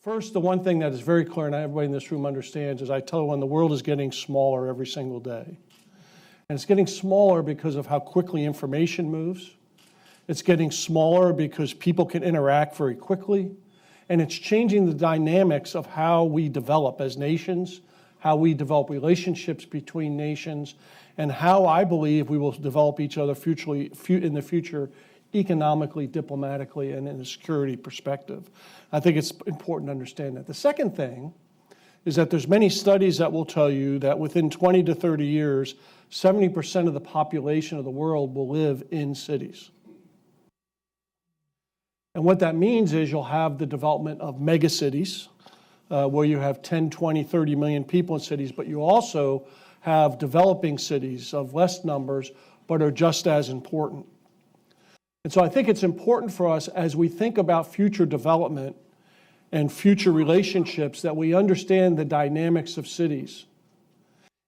First, the one thing that is very clear, and everybody in this room understands, is I tell everyone the world is getting smaller every single day. And it's getting smaller because of how quickly information moves. It's getting smaller because people can interact very quickly. And it's changing the dynamics of how we develop as nations, how we develop relationships between nations, and how I believe we will develop each other in the future economically, diplomatically, and in a security perspective. I think it's important to understand that. The second thing is that there's many studies that will tell you that within 20 to 30 years, 70% of the population of the world will live in cities. And what that means is you'll have the development of megacities, where you have 10, 20, 30 million people in cities, but you also have developing cities of less numbers, but are just as important. And so I think it's important for us as we think about future development and future relationships that we understand the dynamics of cities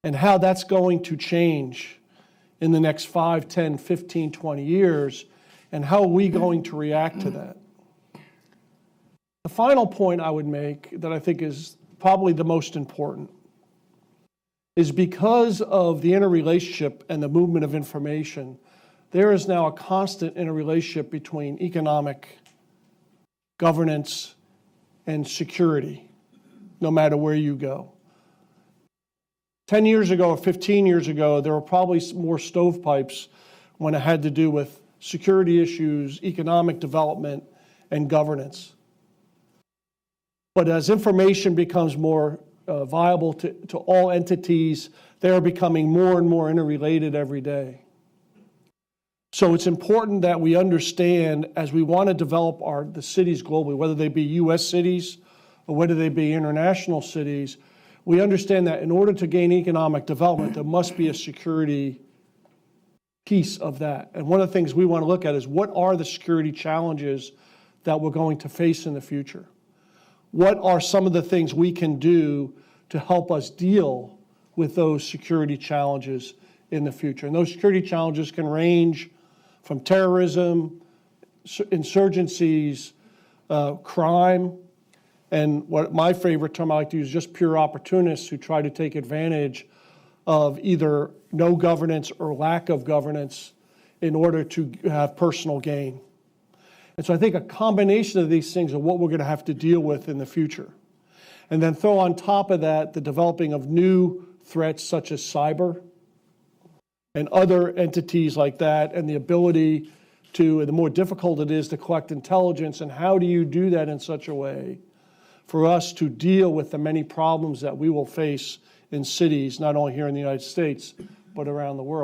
and how that's going to change in the next 5, 10, 15, 20 years, and how are we going to react to that. The final point I would make that I think is probably the most important is because of the interrelationship and the movement of information, there is now a constant interrelationship between economic governance and security, no matter where you go. 10 years ago or 15 years ago, there were probably more stovepipes when it had to do with security issues, economic development, and governance. But as information becomes more viable to all entities, they are becoming more and more interrelated every day. So it's important that we understand as we want to develop the cities globally, whether they be U.S. cities or whether they be international cities, we understand that in order to gain economic development, there must be a security piece of that. And one of the things we want to look at is what are the security challenges that we're going to face in the future? What are some of the things we can do to help us deal with those security challenges in the future? And those security challenges can range from terrorism, insurgencies, crime, and what my favorite term I like to use is just pure opportunists who try to take advantage of either no governance or lack of governance in order to have personal gain. And so I think a combination of these things are what we're going to have to deal with in the future. And then throw on top of that the developing of new threats such as cyber and other entities like that, and the ability to, the more difficult it is to collect intelligence, and how do you do that in such a way for us to deal with the many problems that we will face in cities, not only here in the United States, but around the world.